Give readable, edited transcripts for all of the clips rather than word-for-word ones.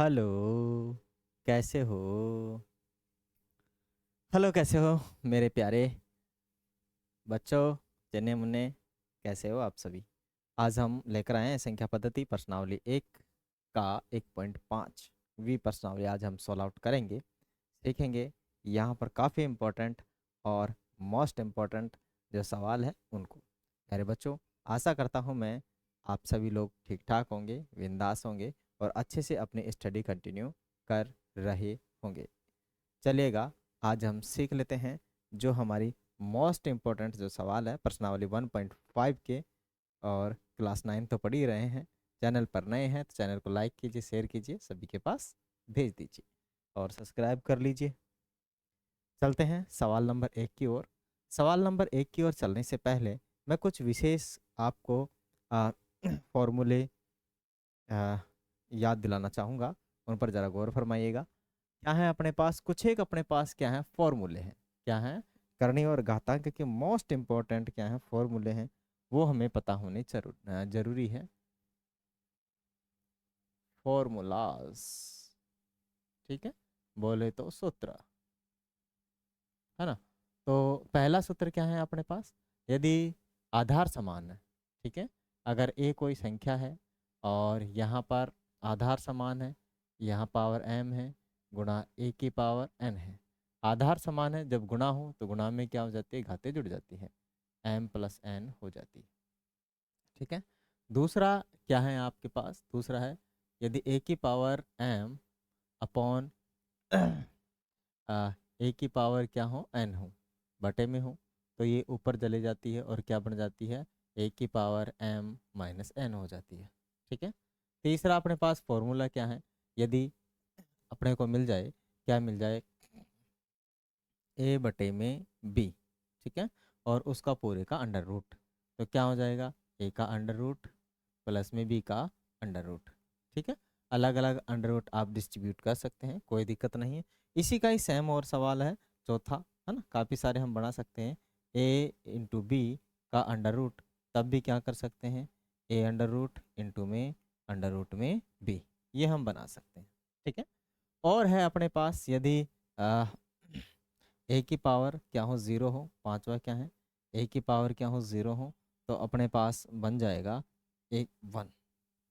Hello. कैसे हो? Hello, कैसे हो मेरे प्यारे बच्चों, चन्ने मुन्ने? कैसे हो आप सभी? आज हम लेकर आए हैं संख्या पद्धति प्रश्नावली 1 का 1.5वीं प्रश्नावली। आज हम सॉल्व आउट करेंगे, सीखेंगे यहाँ पर काफ़ी इम्पोर्टेंट और मोस्ट इम्पोर्टेंट जो सवाल है उनको। प्यारे बच्चों, आशा करता हूँ मैं आप सभी लोग ठीक ठाक होंगे, बिंदास होंगे और अच्छे से अपनी स्टडी कंटिन्यू कर रहे होंगे। चलिएगा, आज हम सीख लेते हैं जो हमारी मोस्ट इम्पोर्टेंट जो सवाल है प्रश्नावली 1.5 के। और क्लास 9 तो पढ़ ही रहे हैं। चैनल पर नए हैं तो चैनल को लाइक कीजिए, शेयर कीजिए, सभी के पास भेज दीजिए और सब्सक्राइब कर लीजिए। चलते हैं सवाल नंबर 1 की ओर। सवाल नंबर 1 की ओर चलने से पहले मैं कुछ विशेष आपको फॉर्मूले याद दिलाना चाहूँगा, उन पर ज़रा गौर फरमाइएगा। क्या है अपने पास, कुछ एक अपने पास क्या है फॉर्मूले हैं। क्या है? करनी और घातांक के मोस्ट इंपॉर्टेंट क्या है फॉर्मूले हैं, वो हमें पता होने जरूरी है। फॉर्मूलाज, ठीक है, बोले तो सूत्र, है ना। तो पहला सूत्र क्या है अपने पास? यदि आधार समान है, ठीक है, अगर ए कोई संख्या है और यहाँ पर आधार समान है, यहाँ पावर m है गुणा ए की पावर n है। आधार समान है, जब गुणा हो तो गुणा में क्या हो जाती है, घातें जुड़ जाती है, m प्लस n हो जाती है, ठीक है। दूसरा क्या है आपके पास? दूसरा है यदि ए की पावर m अपॉन ए की पावर क्या हो, n हो, बटे में हो, तो ये ऊपर चले जाती है और क्या बन जाती है, ए की पावर m माइनस n हो जाती है, ठीक है। तीसरा अपने पास फॉर्मूला क्या है? यदि अपने को मिल जाए, क्या मिल जाए, ए बटे में बी, ठीक है, और उसका पूरे का अंडर रूट, तो क्या हो जाएगा, ए का अंडर रूट प्लस में बी का अंडर रूट, ठीक है। अलग अलग अंडर रूट आप डिस्ट्रीब्यूट कर सकते हैं, कोई दिक्कत नहीं है। इसी का ही सेम और सवाल है चौथा, है ना, काफ़ी सारे हम बना सकते हैं। ए इंटू बी का अंडर रूट, तब भी क्या कर सकते हैं, ए अंडर रूट इंटू में अंडर रूट में बी, ये हम बना सकते हैं, ठीक है। और है अपने पास यदि ए की पावर क्या हो, ज़ीरो हो, पांचवा क्या है, ए की पावर क्या हो, ज़ीरो हो, तो अपने पास बन जाएगा एक वन,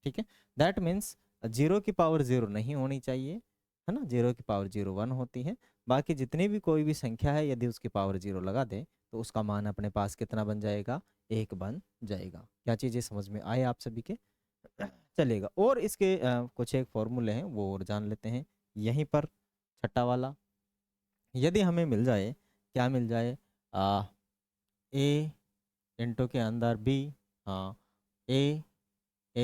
ठीक है। दैट मीन्स जीरो की पावर ज़ीरो नहीं होनी चाहिए, है ना, जीरो की पावर ज़ीरो वन होती है। बाकी जितनी भी कोई भी संख्या है यदि उसकी पावर ज़ीरो लगा दें तो उसका मान अपने पास कितना बन जाएगा, एक बन जाएगा। क्या चीज़ें समझ में आए आप सभी के? चलेगा, और इसके कुछ एक फॉर्मूले हैं वो और जान लेते हैं यहीं पर। छठा वाला, यदि हमें मिल जाए, क्या मिल जाए, ए इंटू के अंदर बी, हाँ, ए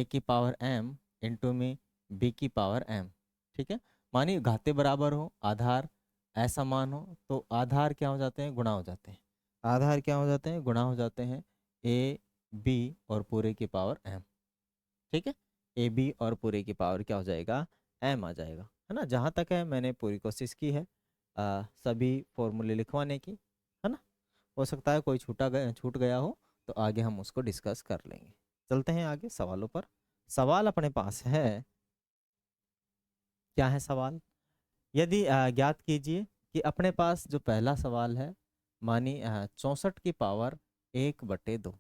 की पावर m इंटू में बी की पावर m, ठीक है। मानिए घाते बराबर हो, आधार असमान हो, तो आधार क्या हो जाते हैं, गुणा हो जाते हैं। आधार क्या हो जाते हैं, गुणा हो जाते हैं, ए बी और पूरे की पावर m, ठीक है। ए बी और पूरे की पावर क्या हो जाएगा, m आ जाएगा, है ना। जहाँ तक है मैंने पूरी कोशिश की है सभी फॉर्मूले लिखवाने की, है ना। हो सकता है कोई छूट गया हो तो आगे हम उसको डिस्कस कर लेंगे। चलते हैं आगे सवालों पर। सवाल अपने पास है, क्या है सवाल? यदि ज्ञात कीजिए कि अपने पास जो पहला सवाल है, मानी 64 की पावर 1/2,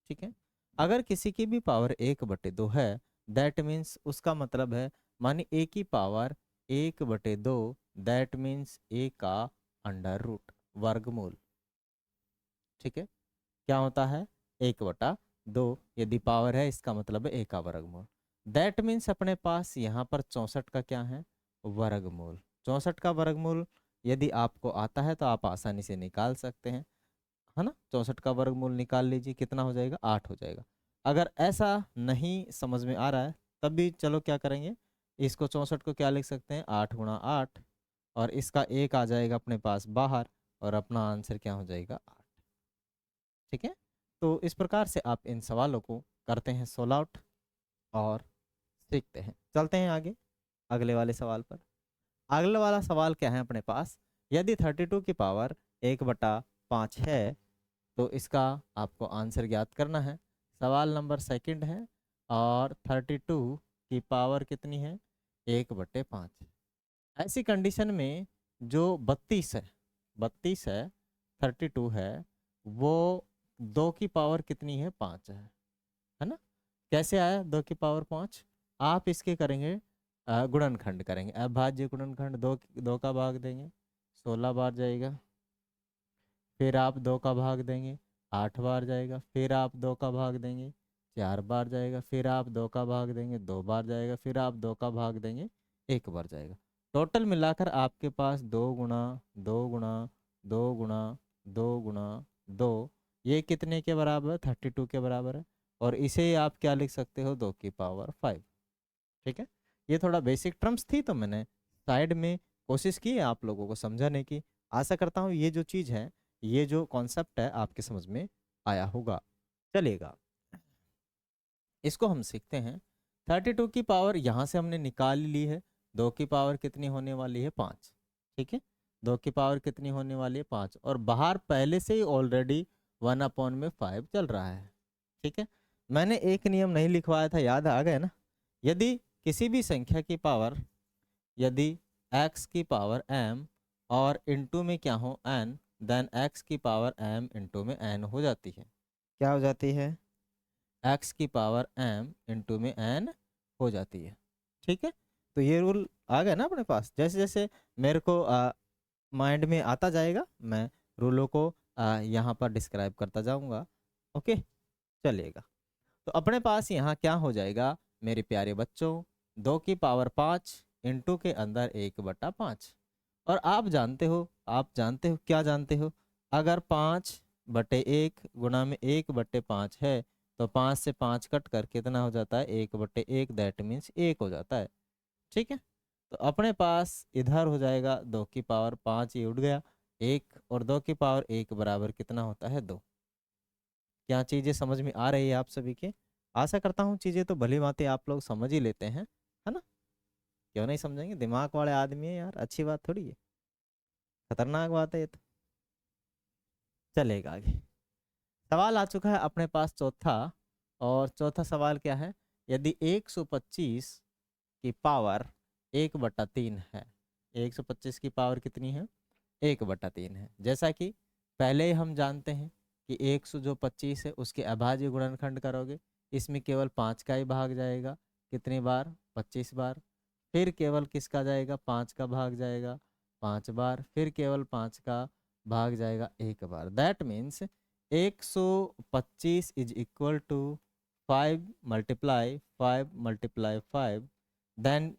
ठीक है। अगर किसी की भी पावर 1/2 है, दैट मीन्स उसका मतलब है, मानी ए की पावर 1/2, दैट मीन्स ए का अंडर रूट, वर्गमूल, ठीक है। क्या होता है, 1/2, यदि पावर है इसका मतलब है ए का वर्गमूल। दैट मीन्स अपने पास यहाँ पर 64 का क्या है, वर्गमूल। 64 का वर्गमूल यदि आपको आता है तो आप आसानी से निकाल सकते हैं, है ना। 64 का वर्गमूल निकाल लीजिए, कितना हो जाएगा, 8 हो जाएगा। अगर ऐसा नहीं समझ में आ रहा है तब भी चलो क्या करेंगे, इसको 64 को क्या लिख सकते हैं, 8 × 8, और इसका एक आ जाएगा अपने पास बाहर, और अपना आंसर क्या हो जाएगा, 8, ठीक है। तो इस प्रकार से आप इन सवालों को करते हैं सोल्व आउट और सीखते हैं। चलते हैं आगे अगले वाले सवाल पर। अगला वाला सवाल क्या है अपने पास, यदि 32 की पावर 1/5 है तो इसका आपको आंसर ज्ञात करना है। सवाल नंबर सेकंड है, और 32 की पावर कितनी है, 1/5। ऐसी कंडीशन में जो 32 है 32 है, वो 2 की पावर कितनी है 5 है ना। कैसे आया 2 की पावर 5? आप इसके करेंगे गुणनखंड करेंगे, अभाज्य गुणनखंड, 2 का भाग देंगे 16 बार जाएगा, फिर आप 2 का भाग देंगे 8 बार जाएगा, फिर आप 2 का भाग देंगे 4 बार जाएगा, फिर आप 2 का भाग देंगे 2 बार जाएगा, फिर आप 2 का भाग देंगे 1 बार जाएगा। टोटल मिलाकर आपके पास 2 गुणा 2 गुणा 2 गुणा 2, ये कितने के बराबर है 32 के बराबर है। और इसे आप क्या लिख सकते हो 2 की पावर 5। ठीक है, ये थोड़ा बेसिक टर्म्स थी तो मैंने साइड में कोशिश की है आप लोगों को समझाने की। आशा करता हूँ ये जो चीज़ है, ये जो कॉन्सेप्ट है आपके समझ में आया होगा। चलिएगा, इसको हम सीखते हैं। 32 की पावर यहाँ से हमने निकाल ली है, 2 की पावर कितनी होने वाली है 5। ठीक है, 2 की पावर कितनी होने वाली है 5, और बाहर पहले से ही ऑलरेडी 1/5 चल रहा है। ठीक है, मैंने एक नियम नहीं लिखवाया था, याद आ गया ना। यदि किसी भी संख्या की पावर, यदि x की पावर m और इनटू में क्या हो n, देन x की पावर m इनटू में n हो जाती है। क्या हो जाती है? x की पावर m इनटू में n हो जाती है। ठीक है, तो ये रूल आ गया ना अपने पास। जैसे जैसे मेरे को माइंड में आता जाएगा, मैं रूलों को यहाँ पर डिस्क्राइब करता जाऊँगा। ओके, चलिएगा। तो अपने पास यहाँ क्या हो जाएगा मेरे प्यारे बच्चों, 2 की पावर 5 इंटू के अंदर 1/5। और आप जानते हो, क्या जानते हो, अगर 5/1 गुणा में 1/5 है तो 5 से 5 कट कर कितना हो जाता है 1/1, दैट मीन्स 1 हो जाता है। ठीक है, तो अपने पास इधर हो जाएगा 2 की पावर 5, ये उठ गया 1, और 2 की पावर 1 बराबर कितना होता है 2। क्या चीज़ें समझ में आ रही है आप सभी के? आशा करता हूँ चीज़ें तो भली भांति आप लोग समझ ही लेते हैं, है ना। क्यों नहीं समझेंगे, दिमाग वाले आदमी है यार, अच्छी बात थोड़ी है, खतरनाक बात है ये तो। चलेगा आगे। सवाल आ चुका है अपने पास चौथा, और चौथा सवाल क्या है, यदि 125 की पावर 1/3 है, 125 की पावर कितनी है 1/3 है। जैसा कि पहले ही हम जानते हैं कि 125 है, उसके अभाज्य गुणनखंड करोगे, इसमें केवल 5 का ही भाग जाएगा, कितनी बार 25 बार, फिर केवल किसका जाएगा 5 का भाग जाएगा 5 बार, फिर केवल 5 का भाग जाएगा 1 बार। That means 125 is equal to 5 multiply 5 multiply 5, then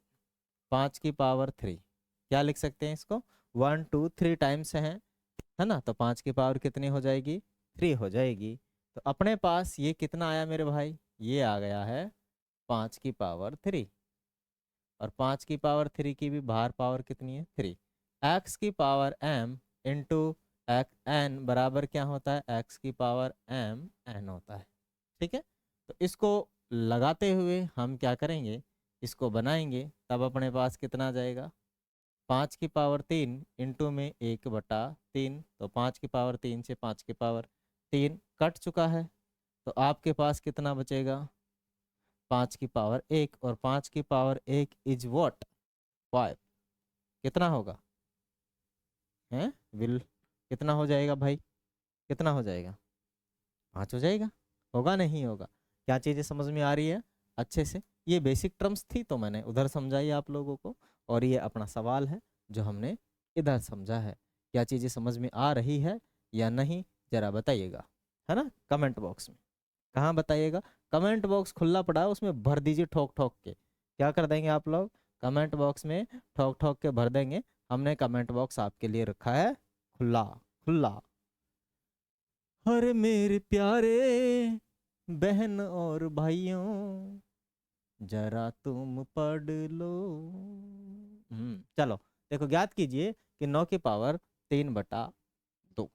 5 की पावर 3। क्या लिख सकते हैं इसको, 1 2 3 टाइम्स है ना, तो 5 की पावर कितनी हो जाएगी 3 हो जाएगी। तो अपने पास ये कितना आया मेरे भाई, ये आ गया है 5 की पावर 3, और 5 की पावर 3 की भी बाहर पावर कितनी है 3। x की पावर m इंटू n बराबर क्या होता है, x की पावर m n होता है। ठीक है, तो इसको लगाते हुए हम क्या करेंगे, इसको बनाएंगे, तब अपने पास कितना आ जाएगा 5 की पावर 3 इंटू में 1/3, तो 5 की पावर 3 से 5 की पावर 3 कट चुका है, तो आपके पास कितना बचेगा 5 की पावर 1, और 5 की पावर 1 इज व्हाट 5। कितना होगा हैं विल, कितना हो जाएगा भाई, कितना हो जाएगा 5 हो जाएगा, होगा नहीं होगा। क्या चीज़ें समझ में आ रही है अच्छे से? ये बेसिक टर्म्स थी तो मैंने उधर समझाई आप लोगों को, और ये अपना सवाल है जो हमने इधर समझा है। क्या चीज़ें समझ में आ रही है या नहीं, जरा बताइएगा, है ना, कमेंट बॉक्स में। कहाँ बताइएगा, कमेंट बॉक्स खुला पड़ा है, उसमें भर दीजिए ठोक ठोक के। क्या कर देंगे आप लोग, कमेंट बॉक्स में ठोक ठोक के भर देंगे। हमने कमेंट बॉक्स आपके लिए रखा है खुला खुला। अरे मेरे प्यारे बहन और भाइयों, जरा तुम पढ़ लो। चलो देखो, ज्ञात कीजिए कि 9 की पावर 3/2।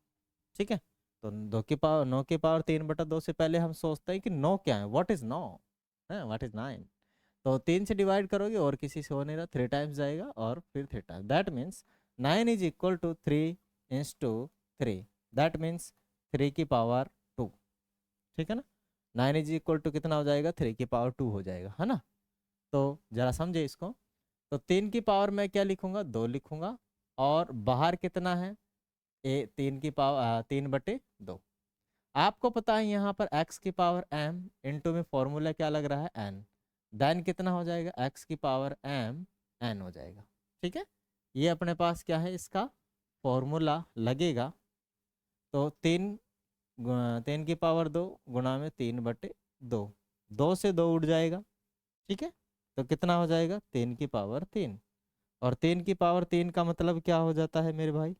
ठीक है, तो 9 की पावर 3/2 से पहले हम सोचते हैं कि 9 क्या है, व्हाट इज 9, व्हाट इज 9। तो 3 से डिवाइड करोगे और किसी से हो नहीं रहा, 3 टाइम्स जाएगा और फिर 3 times, that means 9 is equal to 3 into 3, that means 3 की पावर 2। ठीक है ना, 9 इज इक्वल टू कितना हो जाएगा 3 की पावर 2 हो जाएगा, है ना। तो जरा समझे इसको, तो 3 की पावर मैं क्या लिखूंगा, 2 लिखूंगा। और बाहर कितना है, 3/2। आपको पता है यहाँ पर x की पावर m इंटू में फॉर्मूला क्या लग रहा है, n। देन कितना हो जाएगा, x की पावर m n हो जाएगा। ठीक है, ये अपने पास क्या है, इसका फॉर्मूला लगेगा। तो 3 की पावर 2 गुणा में 3/2, 2 से 2 उड़ जाएगा। ठीक है, तो कितना हो जाएगा, 3 की पावर 3। और 3 की पावर 3 का मतलब क्या हो जाता है मेरे भाई,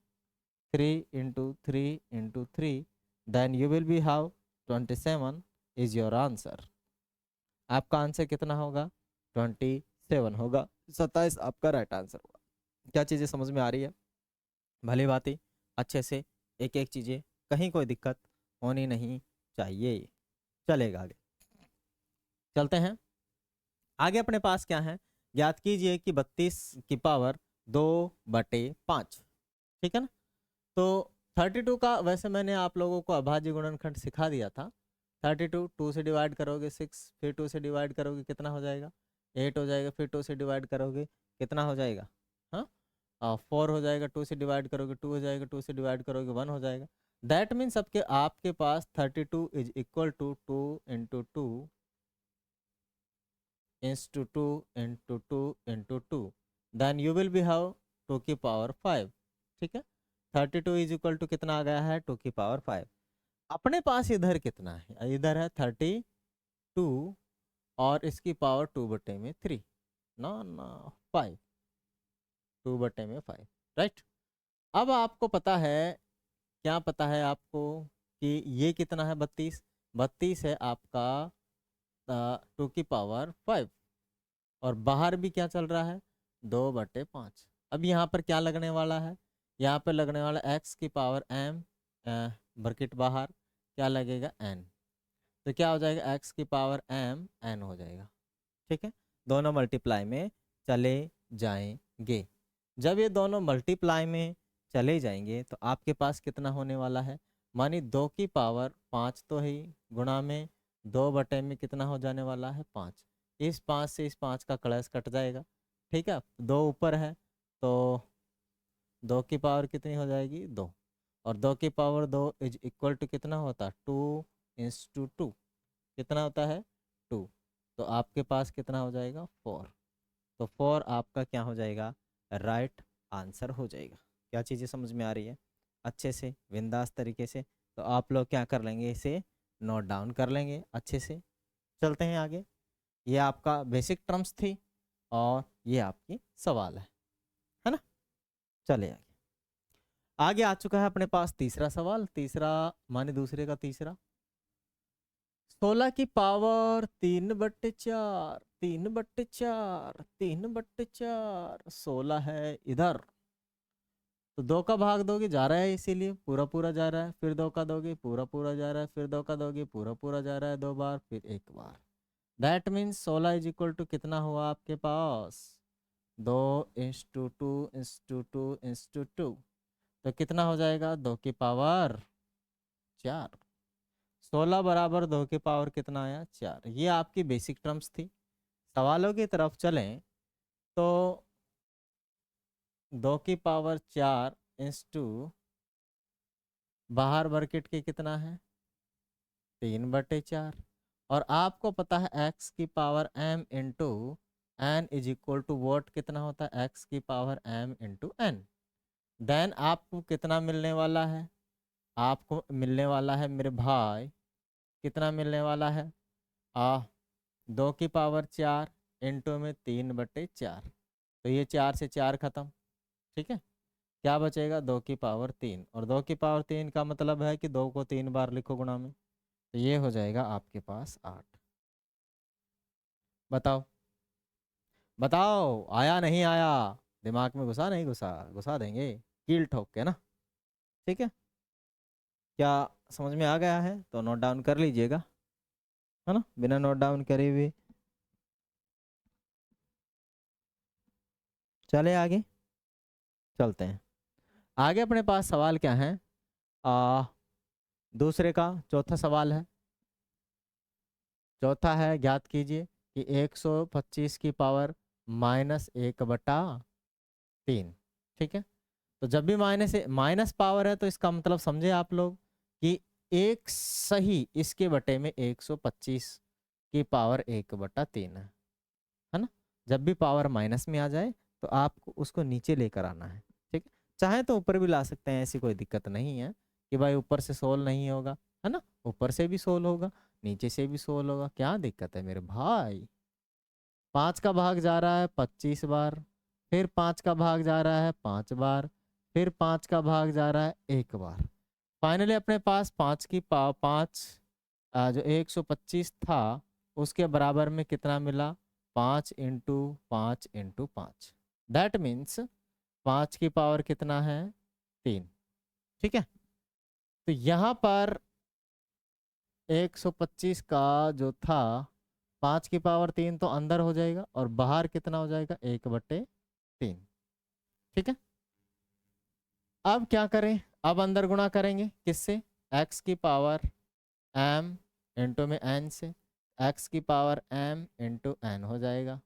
3 × 3 × 3। Then you will be how 27 is your answer. आपका आंसर कितना होगा, 27 होगा। 27 आपका राइट आंसर होगा। क्या चीज़ें समझ में आ रही है, भली बात ही अच्छे से एक एक चीज़ें, कहीं कोई दिक्कत होनी नहीं चाहिए। चलेगा आगे, चलते हैं आगे। अपने पास क्या है, ज्ञात कीजिए कि 32 की पावर 2/5। ठीक है ना। तो 32 का वैसे मैंने आप लोगों को अभाज्य गुणनखंड सिखा दिया था। 32 2 से डिवाइड करोगे 6, फिर 2 से डिवाइड करोगे कितना हो जाएगा, 8 हो जाएगा। फिर 2 से डिवाइड करोगे कितना हो जाएगा, हाँ 4 हो जाएगा। 2 से डिवाइड करोगे 2 हो जाएगा। 2 से डिवाइड करोगे 1 हो जाएगा। दैट मीन्स सबके आपके पास 32 is equal to 2 × 2 into 2 × 2 × 2। Then you will be how 2 की पावर 5। ठीक है, 32 इज इक्वल टू कितना आ गया है, 2 की पावर 5। अपने पास इधर कितना है, इधर है 32 और इसकी पावर 2/3, ना ना 5, 2/5, राइट। अब आपको पता है, क्या पता है आपको कि ये कितना है, 32। 32 है आपका 2 की पावर 5। और बाहर भी क्या चल रहा है, 2/5। अब यहाँ पर क्या लगने वाला है, यहाँ पर लगने वाला x की पावर m, ब्रैकेट बाहर क्या लगेगा, n। तो क्या हो जाएगा, x की पावर m n हो जाएगा। ठीक है, दोनों मल्टीप्लाई में चले जाएंगे। जब ये दोनों मल्टीप्लाई में चले जाएंगे तो आपके पास कितना होने वाला है, मानी 2 की पावर 5 तो ही, गुणा में 2 में कितना हो जाने वाला है, 5। इस 5 से इस 5 का कलश कट जाएगा। ठीक है, 2 ऊपर है तो 2 की पावर कितनी हो जाएगी, 2। और 2 की पावर 2 इज इक्वल टू कितना होता है, 2 × 2 कितना होता है, 2। तो आपके पास कितना हो जाएगा, 4। तो 4 आपका क्या हो जाएगा, राइट आंसर हो जाएगा। क्या चीज़ें समझ में आ रही है अच्छे से, बिंदास तरीके से। तो आप लोग क्या कर लेंगे, इसे नोट डाउन कर लेंगे अच्छे से। चलते हैं आगे, ये आपका बेसिक टर्म्स थी और ये आपकी सवाल है ना। चले आगे, आगे आ चुका है अपने पास तीसरा सवाल। तीसरा माने दूसरे का तीसरा, 16 की पावर 3/4, 3/4, 3/4, 16 है इधर। तो 2 का भाग दोगे, जा रहा है इसीलिए पूरा पूरा जा रहा है। फिर 2 का दोगे, पूरा पूरा जा रहा है। फिर 2 का दोगे, पूरा पूरा जा रहा है 2 बार, फिर 1 बार। That means 16 is equal to कितना हुआ आपके पास, 2 × 2 × 2 × 2। तो कितना हो जाएगा, 2 की पावर 4। 16 बराबर 2 की पावर कितना आया, 4। ये आपकी बेसिक टर्म्स थी। सवालों की तरफ चलें तो 2 की पावर 4 इंटू बाहर ब्रैकेट के कितना है, 3/4। और आपको पता है x की power m into n is equal to what कितना होता है, x की power m into n। Then आपको कितना मिलने वाला है, आपको मिलने वाला है मेरे भाई, कितना मिलने वाला है, 2 की पावर 4 इंटू में 3/4। तो ये 4 से 4 खत्म। ठीक है, क्या बचेगा, 2 की पावर 3। और 2 की पावर 3 का मतलब है कि 2 को 3 बार लिखो गुणा में। तो ये हो जाएगा आपके पास 8। बताओ बताओ, आया नहीं आया, दिमाग में घुसा नहीं घुसा, घुसा देंगे कील ठोक के ना। ठीक है, क्या समझ में आ गया है तो नोट डाउन कर लीजिएगा, है ना। बिना नोट डाउन करे हुए चले आगे, चलते हैं आगे। अपने पास सवाल क्या है, दूसरे का चौथा सवाल है। चौथा है, ज्ञात कीजिए कि 125 की पावर -1/3। ठीक है, तो जब भी माइनस पावर है तो इसका मतलब समझे आप लोग कि एक सही इसके बटे में 125 की पावर 1/3 है ना। जब भी पावर माइनस में आ जाए तो आपको उसको नीचे लेकर आना है। ठीक है, चाहे तो ऊपर भी ला सकते हैं, ऐसी कोई दिक्कत नहीं है कि भाई ऊपर से सोल्व नहीं होगा, है ना। ऊपर से भी सोल्व होगा, नीचे से भी सोल्व होगा, क्या दिक्कत है मेरे भाई। 5 का भाग जा रहा है 25 बार, फिर 5 का भाग जा रहा है 5 बार, फिर 5 का भाग जा रहा है 1 बार। फाइनली अपने पास 5 की पावर 5 जो 125 था उसके बराबर में कितना मिला, 5 × 5 × 5। दैट मीन्स 5 की पावर कितना है, 3। ठीक है, तो यहाँ पर 125 का जो था 5 की पावर 3 तो अंदर हो जाएगा और बाहर कितना हो जाएगा, 1/3। ठीक है, अब क्या करें, अब अंदर गुणा करेंगे किससे, x की पावर m इंटू में n से, x की पावर m इंटू n हो जाएगा।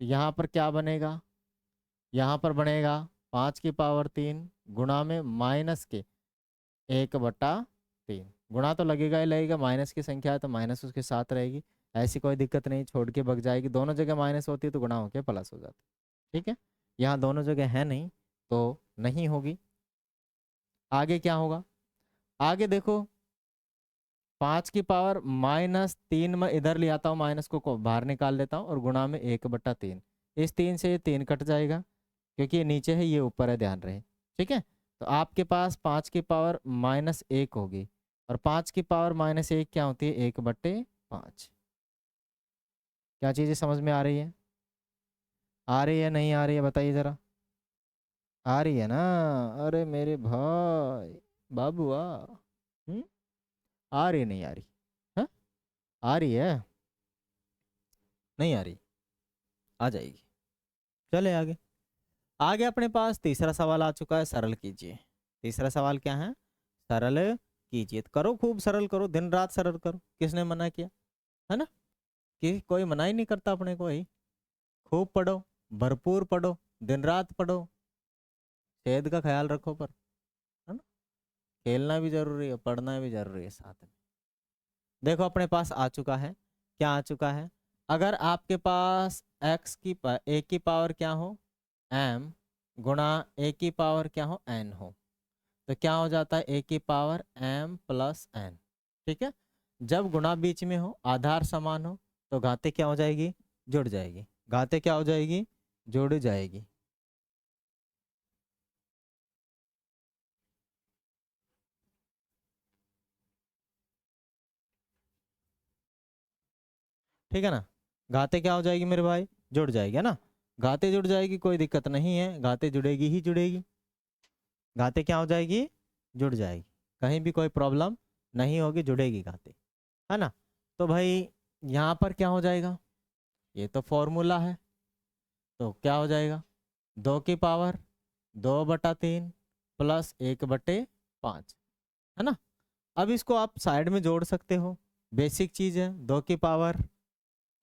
यहाँ पर क्या बनेगा, यहाँ पर बनेगा 5 की पावर 3 गुणा में माइनस के 1/3। गुणा तो लगेगा ही लगेगा, माइनस की संख्या है तो माइनस उसके साथ रहेगी, ऐसी कोई दिक्कत नहीं, छोड़ के भग जाएगी। दोनों जगह माइनस होती है तो गुणा होके प्लस हो जाती है। ठीक है, यहाँ दोनों जगह है नहीं तो नहीं होगी। आगे क्या होगा, आगे देखो 5 की पावर -3 में इधर ले आता हूँ, माइनस को बाहर निकाल लेता हूँ और गुणा में 1/3। इस 3 से ये 3 कट जाएगा क्योंकि ये नीचे है ये ऊपर है, ध्यान रहे। ठीक है, तो आपके पास 5 की पावर -1 होगी और 5 की पावर -1 क्या होती है, 1/5। क्या चीज़ें समझ में आ रही है, आ रही है नहीं आ रही है बताइए ज़रा। आ रही है ना, अरे मेरे भाई बाबू आ रही नहीं आ रही, हाँ आ रही है नहीं आ रही, आ जाएगी। चले आगे, आगे अपने पास तीसरा सवाल आ चुका है, सरल कीजिए। तीसरा सवाल क्या है, सरल कीजिए। तो करो, खूब सरल करो, दिन रात सरल करो, किसने मना किया, है ना, कि कोई मना ही नहीं करता अपने को ही। खूब पढ़ो, भरपूर पढ़ो, दिन रात पढ़ो, सेहत का ख्याल रखो, पर है ना, खेलना भी जरूरी है, पढ़ना भी जरूरी है साथ में। देखो अपने पास आ चुका है, क्या आ चुका है, अगर आपके पास ए की पावर क्या हो m गुणा ए की पावर क्या हो n हो, तो क्या हो जाता है, ए की पावर m + n। ठीक है, जब गुणा बीच में हो, आधार समान हो, तो घाते क्या हो जाएगी, जुड़ जाएगी। घाते क्या हो जाएगी, जुड़ जाएगी। ठीक है ना, घाते क्या हो जाएगी मेरे भाई, जुड़ जाएगी, है ना। घाते जुड़ जाएगी, कोई दिक्कत नहीं है, घाते जुड़ेगी ही जुड़ेगी। घाते क्या हो जाएगी, जुड़ जाएगी, कहीं भी कोई प्रॉब्लम नहीं होगी, जुड़ेगी घाते, है ना। तो भाई यहाँ पर क्या हो जाएगा, ये तो फॉर्मूला है, तो क्या हो जाएगा, 2 की पावर 2/3 प्लस 1/5, है ना। अब इसको आप साइड में जोड़ सकते हो, बेसिक चीज है, 2 की पावर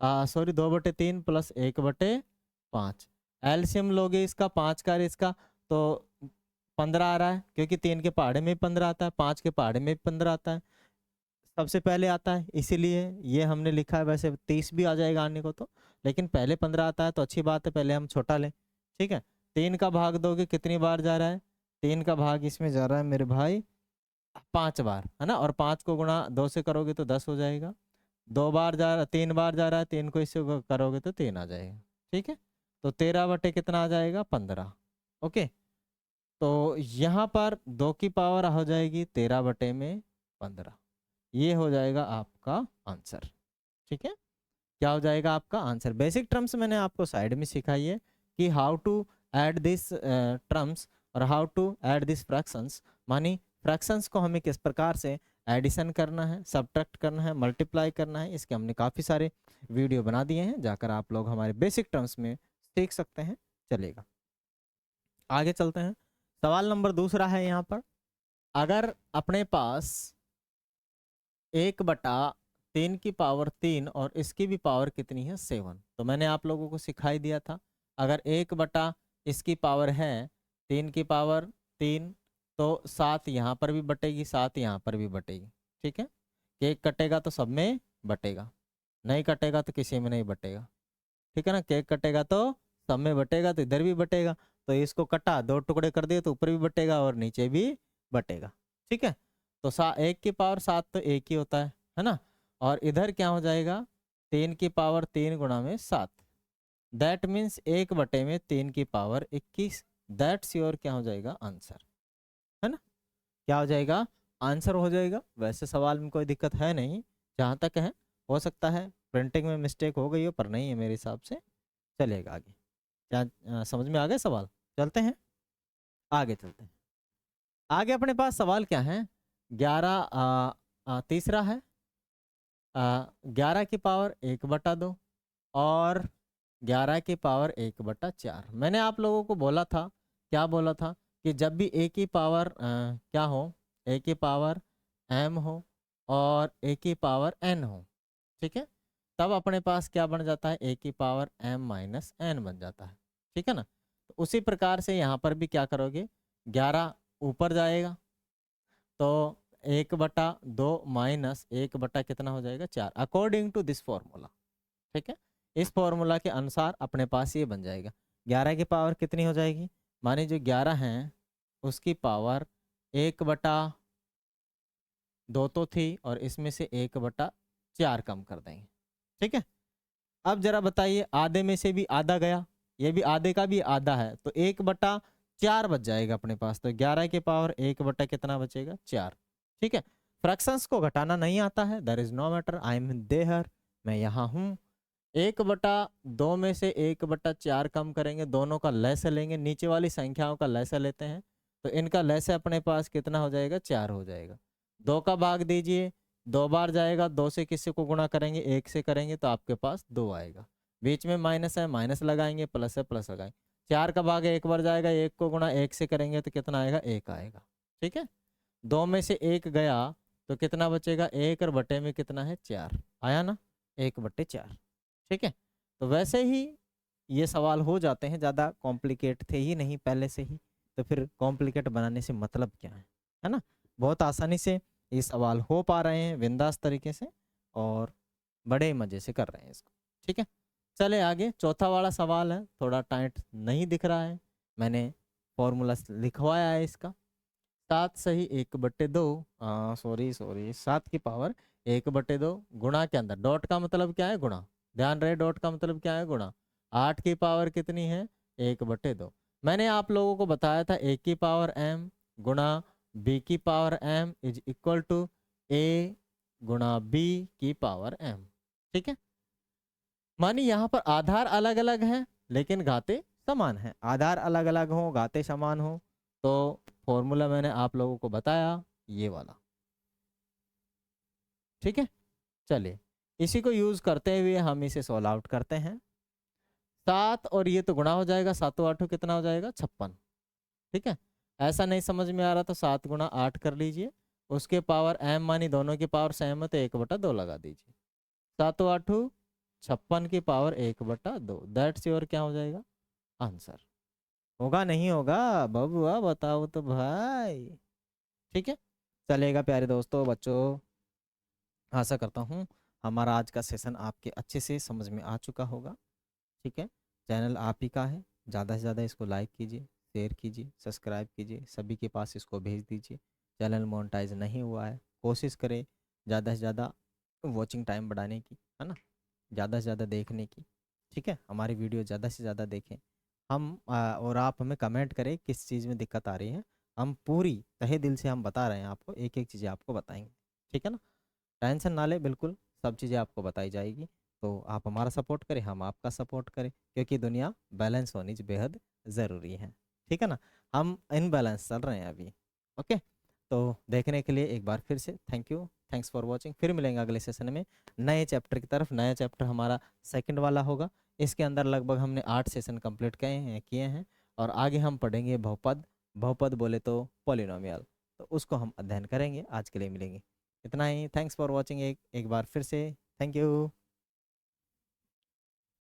सॉरी 2/3 प्लस 1/5। एलसीएम लोगे इसका 5 का इसका, तो 15 आ रहा है, क्योंकि 3 के पहाड़े में 15 आता है, 5 के पहाड़े में 15 आता है, सबसे पहले आता है, इसीलिए ये हमने लिखा है। वैसे 30 भी आ जाएगा आने को तो, लेकिन पहले 15 आता है तो अच्छी बात है, पहले हम छोटा लें। ठीक है, 3 का भाग दोगे कितनी बार जा रहा है, 3 का भाग इसमें जा रहा है मेरे भाई 5 बार, है ना। और 5 को गुणा 2 से करोगे तो 10 हो जाएगा। 2 बार जा रहा, 3 बार जा रहा है, 3 को इससे करोगे तो 3 आ जाएगा। ठीक है, तो 13 बटे कितना आ जाएगा, 15। ओके, तो यहाँ पर 2 की पावर हो जाएगी 13/15, ये हो जाएगा आपका आंसर। ठीक है, क्या हो जाएगा आपका आंसर। बेसिक टर्म्स मैंने आपको साइड में सिखाई है कि how to add this terms और how to add this fractions, मानी फ्रैक्शंस को हमें किस प्रकार से एडिशन करना है, सब्ट्रैक्ट करना है, मल्टीप्लाई करना है, इसके हमने काफ़ी सारे वीडियो बना दिए हैं, जाकर आप लोग हमारे बेसिक टर्म्स में सीख सकते हैं। चलेगा, आगे चलते हैं। सवाल नंबर दूसरा है यहाँ पर, अगर अपने पास 1/3 3 की पावर 3 और इसकी भी पावर कितनी है 7। तो मैंने आप लोगों को सिखाई दिया था, अगर 1 बटा इसकी पावर है 3 की पावर 3, तो 7 यहाँ पर भी बटेगी, 7 यहाँ पर भी बटेगी। ठीक है, केक कटेगा तो सब में बटेगा, नहीं कटेगा तो किसी में नहीं बटेगा। ठीक है ना, केक कटेगा तो सब में बटेगा, तो इधर भी बटेगा। तो इसको कटा, 2 टुकड़े कर दिए तो ऊपर भी बटेगा और नीचे भी बटेगा। ठीक है, तो 1 की पावर 7 तो 1 ही होता है ना। और इधर क्या हो जाएगा, 3 की पावर 3 गुणा में 7, दैट मीन्स 1 बटे में 3 की पावर 21। दैट्स योर क्या हो जाएगा आंसर, है ना। क्या हो जाएगा आंसर हो जाएगा। वैसे सवाल में कोई दिक्कत है नहीं, जहाँ तक है। हो सकता है प्रिंटिंग में मिस्टेक हो गई हो, पर नहीं है मेरे हिसाब से। चलेगा आगे, क्या समझ में आ गए सवाल। चलते हैं आगे, चलते हैं आगे। अपने पास सवाल क्या है, 11 तीसरा है, 11 की पावर 1/2 और 11 की पावर 1/4। मैंने आप लोगों को बोला था, क्या बोला था, कि जब भी a की पावर क्या हो, a की पावर m हो और a की पावर n हो, ठीक है, तब अपने पास क्या बन जाता है, a की पावर m माइनस n बन जाता है। ठीक है ना, तो उसी प्रकार से यहाँ पर भी क्या करोगे, 11 ऊपर जाएगा तो 1/2 माइनस 1 कितना हो जाएगा 4, अकॉर्डिंग टू दिस फॉर्मूला। ठीक है, इस फॉर्मूला के अनुसार अपने पास ये बन जाएगा। 11 की पावर कितनी हो जाएगी, माने जो 11 है उसकी पावर 1/2 तो थी और इसमें से 1/4 कम कर देंगे। ठीक है, अब जरा बताइए, आधे में से भी आधा गया, ये भी आधे का भी आधा है, तो 1/4 बच जाएगा अपने पास। तो 11 की पावर 1 कितना बचेगा 4। ठीक है, फ्रैक्शंस को घटाना नहीं आता है, there is no matter, I am there, मैं यहाँ हूँ। 1/2 में से 1/4 कम करेंगे, दोनों का लैसे लेंगे, नीचे वाली संख्याओं का लैसे लेते हैं, तो इनका लैसे अपने पास कितना हो जाएगा 4 हो जाएगा। 2 का भाग दीजिए, 2 बार जाएगा, 2 से किसी को गुणा करेंगे, 1 से करेंगे तो आपके पास 2 आएगा। बीच में माइनस है, माइनस लगाएंगे, प्लस है, प्लस लगाएंगे। 4 का भाग 1 बार जाएगा, 1 को गुणा 1 से करेंगे तो कितना आएगा 1 आएगा। ठीक है, 2 में से 1 गया तो कितना बचेगा 1 और बटे में कितना है 4 आया ना, 1/4। ठीक है, तो वैसे ही ये सवाल हो जाते हैं, ज़्यादा कॉम्प्लिकेट थे ही नहीं पहले से ही, तो फिर कॉम्प्लिकेट बनाने से मतलब क्या है ना। बहुत आसानी से ये सवाल हो पा रहे हैं बिंदास तरीके से और बड़े मज़े से कर रहे हैं इसको। ठीक है, चले आगे। चौथा वाला सवाल है, थोड़ा टाइट नहीं दिख रहा है, मैंने फॉर्मूला लिखवाया है इसका। 7 सही 1/2, सॉरी 7 की पावर 1/2 गुणा के अंदर डॉट का मतलब क्या है गुणा, ध्यान रहे डॉट का मतलब क्या है गुणा। 8 की पावर कितनी है 1/2। मैंने आप लोगों को बताया था a की पावर m गुणा b की power m is equal to a गुणा b की पावर m। ठीक है, मानी यहाँ पर आधार अलग अलग है लेकिन घाते समान है। आधार अलग अलग हो घाते समान हो तो फॉर्मूला मैंने आप लोगों को बताया ये वाला। ठीक है, चलिए इसी को यूज करते हुए हम इसे सॉल्व आउट करते हैं। 7 और ये तो गुणा हो जाएगा, 7 8 कितना हो जाएगा 56। ठीक है, ऐसा नहीं समझ में आ रहा तो 7 गुणा 8 कर लीजिए, उसके पावर m मानी दोनों की पावर सेम है तो 1/2 लगा दीजिए। 7 8 56 की पावर 1/2, दैट्स योर क्या हो जाएगा आंसर। होगा नहीं होगा बबुआ बताओ तो भाई। ठीक है, चलेगा प्यारे दोस्तों बच्चों, आशा करता हूँ हमारा आज का सेशन आपके अच्छे से समझ में आ चुका होगा। ठीक है, चैनल आप ही का है, ज़्यादा से ज़्यादा इसको लाइक कीजिए, शेयर कीजिए, सब्सक्राइब कीजिए, सभी के पास इसको भेज दीजिए। चैनल मोनेटाइज नहीं हुआ है, कोशिश करें ज़्यादा से ज़्यादा वॉचिंग टाइम बढ़ाने की, है ना, ज़्यादा से ज़्यादा देखने की। ठीक है, हमारी वीडियो ज़्यादा से ज़्यादा देखें। हम और आप हमें कमेंट करें किस चीज़ में दिक्कत आ रही है, हम पूरी तहे दिल से हम बता रहे हैं आपको, एक एक चीज़ें आपको बताएंगे। ठीक है ना, टेंशन ना ले, बिल्कुल सब चीज़ें आपको बताई जाएगी। तो आप हमारा सपोर्ट करें, हम आपका सपोर्ट करें, क्योंकि दुनिया बैलेंस होनी बेहद ज़रूरी है। ठीक है ना, हम इनबैलेंस चल रहे हैं अभी। ओके, तो देखने के लिए एक बार फिर से thank you, thanks for watching. फिर मिलेंगे अगले सेशन में नए चैप्टर की तरफ। नया चैप्टर हमारा सेकंड वाला होगा, इसके अंदर लगभग हमने 8 सेशन कंप्लीट किए हैं और आगे हम पढ़ेंगे बहुपद। बहुपद बोले तो पॉलिनोमियल, तो उसको हम अध्ययन करेंगे। आज के लिए मिलेंगे। इतना ही। Thanks for watching. एक एक बार फिर से थैंक यू।